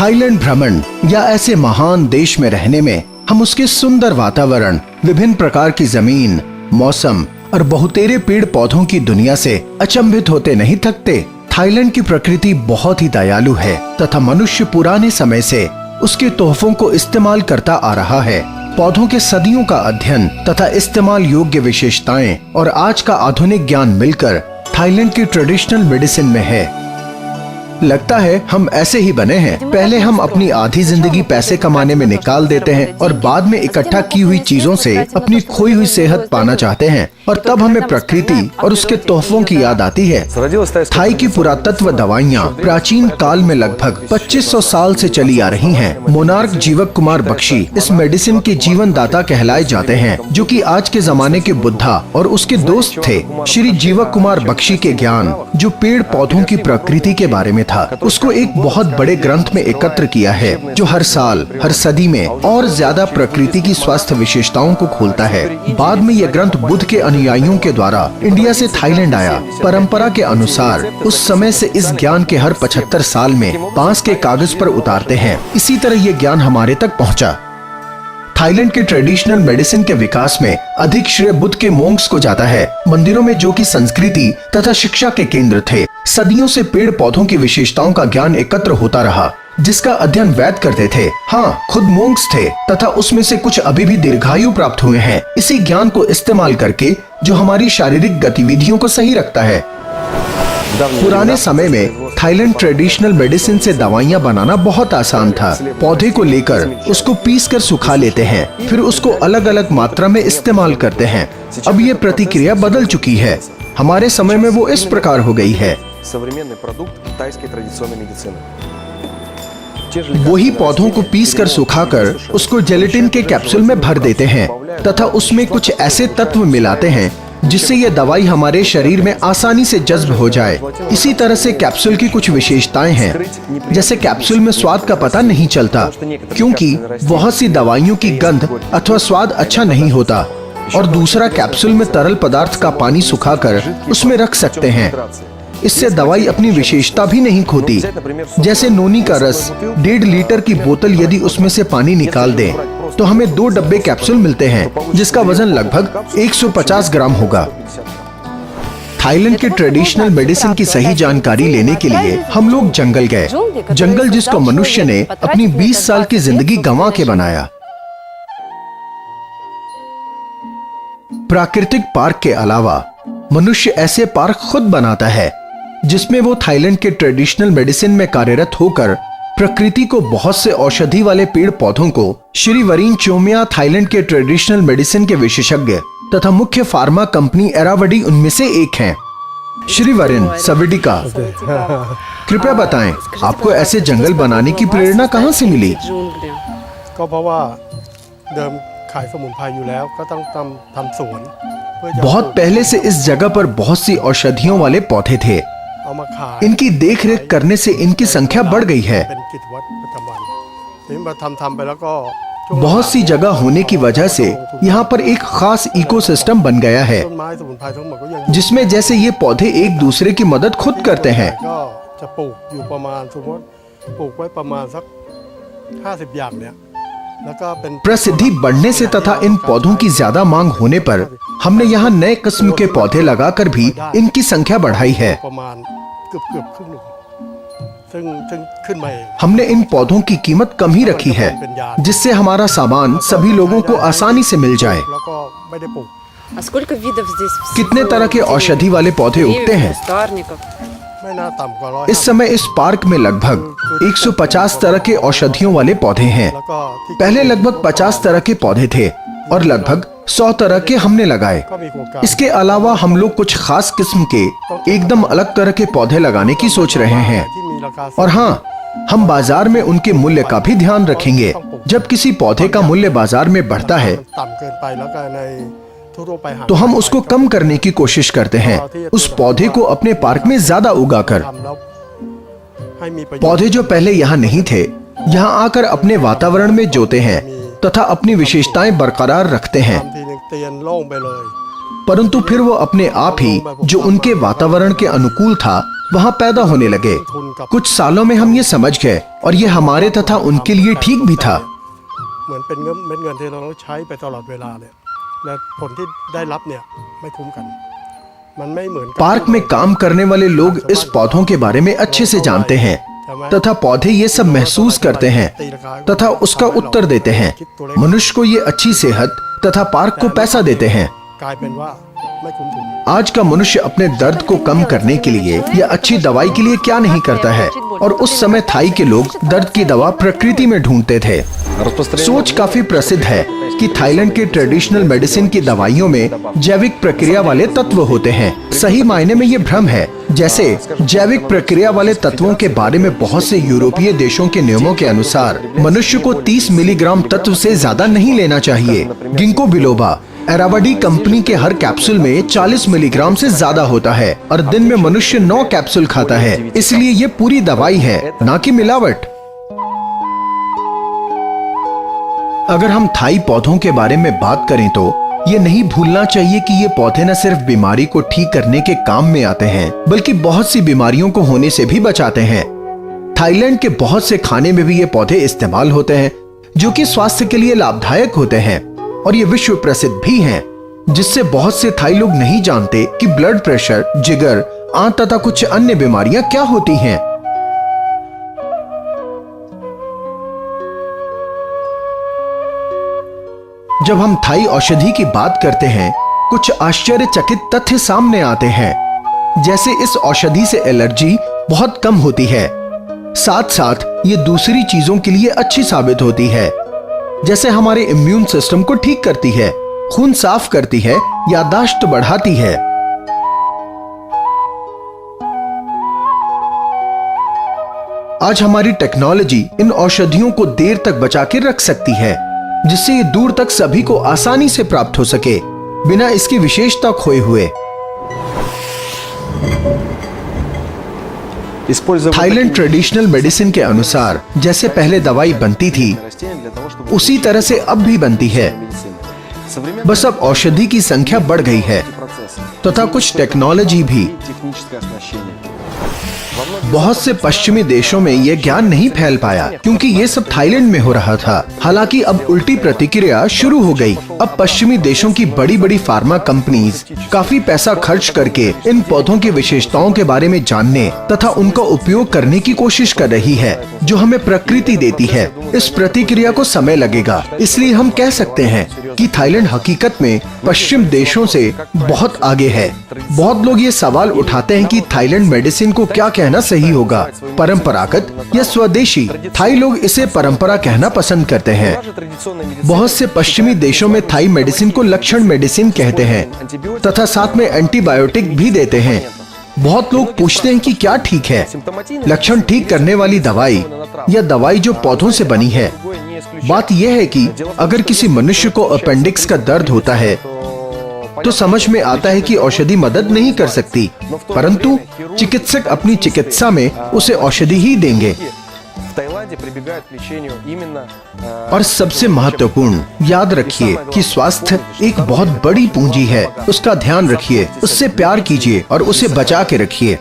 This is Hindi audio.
थाईलैंड भ्रमण या ऐसे महान देश में रहने में हम उसके सुंदर वातावरण, विभिन्न प्रकार की जमीन, मौसम और बहुतेरे पेड़ पौधों की दुनिया से अचंभित होते नहीं थकते। थाईलैंड की प्रकृति बहुत ही दयालु है तथा मनुष्य पुराने समय से उसके तोहफों को इस्तेमाल करता आ रहा है। पौधों के सदियों का अध्ययन तथा इस्तेमाल योग्य विशेषताएं और आज का आधुनिक ज्ञान मिलकर थाईलैंड की ट्रेडिशनल मेडिसिन में है। लगता है हम ऐसे ही बने हैं। पहले हम अपनी आधी जिंदगी पैसे कमाने में निकाल देते हैं और बाद में इकट्ठा की हुई चीजों से अपनी खोई हुई सेहत पाना चाहते हैं और तब हमें प्रकृति और उसके तोहफों की याद आती है। थाई की पुरातत्व दवाइयाँ प्राचीन काल में लगभग 2500 साल से चली आ रही हैं। मोनार्क जीवक कुमार बख्शी इस मेडिसिन के जीवन दाता कहलाए जाते हैं, जो कि आज के जमाने के बुद्धा और उसके दोस्त थे। श्री जीवक कुमार बख्शी के ज्ञान, जो पेड़ पौधों की प्रकृति के बारे में था, उसको एक बहुत बड़े ग्रंथ में एकत्र किया है, जो हर साल हर सदी में और ज्यादा प्रकृति की स्वास्थ्य विशेषताओं को खोलता है। बाद में यह ग्रंथ बुद्ध के अनुयायियों के द्वारा इंडिया से थाईलैंड आया। परंपरा के अनुसार उस समय से इस ज्ञान के हर 75 साल में बांस के कागज पर उतारते हैं। इसी तरह ये ज्ञान हमारे तक पहुंचा। थाईलैंड के ट्रेडिशनल मेडिसिन के विकास में अधिक श्रेय बुद्ध के मोंक्स को जाता है, मंदिरों में जो कि संस्कृति तथा शिक्षा के केंद्र थे। सदियों से पेड़ पौधों की विशेषताओं का ज्ञान एकत्र होता रहा, जिसका अध्ययन वैद करते थे। हाँ, खुद मोंक्स थे तथा उसमें से कुछ अभी भी दीर्घायु प्राप्त हुए हैं, इसी ज्ञान को इस्तेमाल करके, जो हमारी शारीरिक गतिविधियों को सही रखता है। पुराने समय में थाईलैंड ट्रेडिशनल मेडिसिन से दवाइयाँ बनाना बहुत आसान था। पौधे को लेकर उसको पीसकर सुखा लेते हैं, फिर उसको अलग अलग मात्रा में इस्तेमाल करते हैं। अब ये प्रतिक्रिया बदल चुकी है। हमारे समय में वो इस प्रकार हो गई है। वही पौधों को पीसकर सुखाकर उसको जेलेटिन के कैप्सूल में भर देते हैं तथा उसमें कुछ ऐसे तत्व मिलाते हैं जिससे यह दवाई हमारे शरीर में आसानी से जज्ब हो जाए। इसी तरह से कैप्सूल की कुछ विशेषताएं हैं, जैसे कैप्सूल में स्वाद का पता नहीं चलता, क्योंकि बहुत सी दवाइयों की गंध अथवा स्वाद अच्छा नहीं होता। और दूसरा, कैप्सूल में तरल पदार्थ का पानी सुखाकर उसमें रख सकते हैं। इससे दवाई अपनी विशेषता भी नहीं खोती। जैसे नोनी का रस 1.5 लीटर की बोतल यदि उसमें से पानी निकाल दें तो हमें 2 डब्बे कैप्सूल मिलते हैं, जिसका वजन लगभग 150 ग्राम होगा। थाईलैंड के ट्रेडिशनल मेडिसिन की सही जानकारी लेने के लिए हम लोग जंगल गए। जंगल जिसको मनुष्य ने अपनी 20 साल की जिंदगी गंवा के बनाया। प्राकृतिक पार्क के अलावा मनुष्य ऐसे पार्क खुद बनाता है, जिसमें वो थाईलैंड के ट्रेडिशनल मेडिसिन में कार्यरत होकर प्रकृति को बहुत से औषधि वाले पेड़ पौधों को, श्री वरीन चोमिया थाईलैंड के ट्रेडिशनल मेडिसिन के विशेषज्ञ तथा मुख्य फार्मा कंपनी एरावडी उनमें से एक हैं। श्री वरीन सविडिका, कृपया बताएं, आपको ऐसे जंगल बनाने की प्रेरणा कहां से मिली? बहुत पहले से इस जगह पर बहुत सी औषधियों वाले पौधे थे। इनकी देखरेख करने से इनकी संख्या बढ़ गई है। बहुत सी जगह होने की वजह से यहाँ पर एक खास इकोसिस्टम बन गया है, जिसमें जैसे ये पौधे एक दूसरे की मदद खुद करते हैं। प्रसिद्धि बढ़ने से तथा इन पौधों की ज्यादा मांग होने पर हमने यहाँ नए किस्म के पौधे लगाकर भी इनकी संख्या बढ़ाई है। हमने इन पौधों की कीमत कम ही रखी है, जिससे हमारा सामान सभी लोगों को आसानी से मिल जाए। कितने तरह के औषधि वाले पौधे उगते हैं? इस समय इस पार्क में लगभग 150 तरह के औषधियों वाले पौधे हैं। पहले लगभग 50 तरह के पौधे थे और लगभग 100 तरह के हमने लगाए। इसके अलावा हम लोग कुछ खास किस्म के एकदम अलग तरह के पौधे लगाने की सोच रहे हैं। और हाँ, हम बाजार में उनके मूल्य का भी ध्यान रखेंगे। जब किसी पौधे का मूल्य बाजार में बढ़ता है तो हम उसको कम करने की कोशिश करते हैं, उस पौधे को अपने पार्क में ज्यादा उगाकर। पौधे जो पहले यहाँ नहीं थे, यहाँ आकर अपने वातावरण में जोते हैं तथा अपनी विशेषताएं बरकरार रखते हैं, परंतु फिर वो अपने आप ही जो उनके वातावरण के अनुकूल था वहाँ पैदा होने लगे। कुछ सालों में हम ये समझ गए और ये हमारे तथा उनके लिए ठीक भी था। เหมือนเป็นเม็ดเงินที่เราใช้ไปตลอดเวลาเนี่ยและผลที่ได้รับเนี่ยไม่คุ้มกันมันไม่เหมือน पार्क में काम करने वाले लोग इस पौधों के बारे में अच्छे से जानते हैं तथा पौधे ये सब महसूस करते हैं तथा उसका उत्तर देते हैं। मनुष्य को ये अच्छी सेहत तथा पार्क को पैसा देते हैं। กลายเป็นว่าไม่คุ้มทุน आज का मनुष्य अपने दर्द को कम करने के लिए या अच्छी दवाई के लिए क्या नहीं करता है, और उस समय थाई के लोग दर्द की दवा प्रकृति में ढूंढते थे। सोच काफी प्रसिद्ध है कि थाईलैंड के ट्रेडिशनल मेडिसिन की दवाइयों में जैविक प्रक्रिया वाले तत्व होते हैं। सही मायने में ये भ्रम है। जैसे जैविक प्रक्रिया वाले तत्वों के बारे में बहुत से यूरोपीय देशों के नियमों के अनुसार मनुष्य को 30 मिलीग्राम तत्व से ज्यादा नहीं लेना चाहिए। गिंको बिलोबा एरावाडी कंपनी के हर कैप्सूल में 40 मिलीग्राम से ज्यादा होता है और दिन में मनुष्य 9 कैप्सूल खाता है। इसलिए ये पूरी दवाई है, ना कि मिलावट। अगर हम थाई पौधों के बारे में बात करें तो ये नहीं भूलना चाहिए कि ये पौधे न सिर्फ बीमारी को ठीक करने के काम में आते हैं, बल्कि बहुत सी बीमारियों को होने से भी बचाते हैं। थाईलैंड के बहुत से खाने में भी ये पौधे इस्तेमाल होते हैं, जो कि स्वास्थ्य के लिए लाभदायक होते हैं और ये विश्व प्रसिद्ध भी हैं, जिससे बहुत से थाई लोग नहीं जानते कि ब्लड प्रेशर, जिगर, आंत तथा कुछ अन्य बीमारियां क्या होती हैं। जब हम थाई औषधि की बात करते हैं, कुछ आश्चर्यचकित तथ्य सामने आते हैं। जैसे इस औषधि से एलर्जी बहुत कम होती है, साथ साथ ये दूसरी चीजों के लिए अच्छी साबित होती है। जैसे हमारे इम्यून सिस्टम को ठीक करती है, खून साफ करती है, याददाश्त बढ़ाती है। आज हमारी टेक्नोलॉजी इन औषधियों को देर तक बचा के रख सकती है, जिससे ये दूर तक सभी को आसानी से प्राप्त हो सके, बिना इसकी विशेषता खोए हुए। थाईलैंड ट्रेडिशनल मेडिसिन के अनुसार जैसे पहले दवाई बनती थी, उसी तरह से अब भी बनती है। बस अब औषधि की संख्या बढ़ गई है तथा कुछ टेक्नोलॉजी भी। बहुत से पश्चिमी देशों में यह ज्ञान नहीं फैल पाया, क्योंकि ये सब थाईलैंड में हो रहा था। हालांकि अब उल्टी प्रतिक्रिया शुरू हो गई। अब पश्चिमी देशों की बड़ी बड़ी फार्मा कंपनीज काफी पैसा खर्च करके इन पौधों की विशेषताओं के बारे में जानने तथा उनका उपयोग करने की कोशिश कर रही है, जो हमें प्रकृति देती है। इस प्रतिक्रिया को समय लगेगा, इसलिए हम कह सकते हैं कि थाईलैंड हकीकत में पश्चिम देशों से बहुत आगे है। बहुत लोग ये सवाल उठाते हैं कि थाईलैंड मेडिसिन को क्या कहना सही होगा, परंपरागत या स्वदेशी। थाई लोग इसे परंपरा कहना पसंद करते हैं। बहुत से पश्चिमी देशों में थाई मेडिसिन को लक्षण मेडिसिन कहते हैं तथा साथ में एंटीबायोटिक भी देते हैं। बहुत लोग पूछते हैं कि क्या ठीक है, लक्षण ठीक करने वाली दवाई या दवाई जो पौधों से बनी है। बात यह है कि अगर किसी मनुष्य को अपेंडिक्स का दर्द होता है तो समझ में आता है कि औषधि मदद नहीं कर सकती, परंतु चिकित्सक अपनी चिकित्सा में उसे औषधि ही देंगे। और सबसे महत्वपूर्ण, याद रखिए कि स्वास्थ्य एक बहुत बड़ी पूंजी है। उसका ध्यान रखिए, उससे प्यार कीजिए और उसे बचा के रखिए।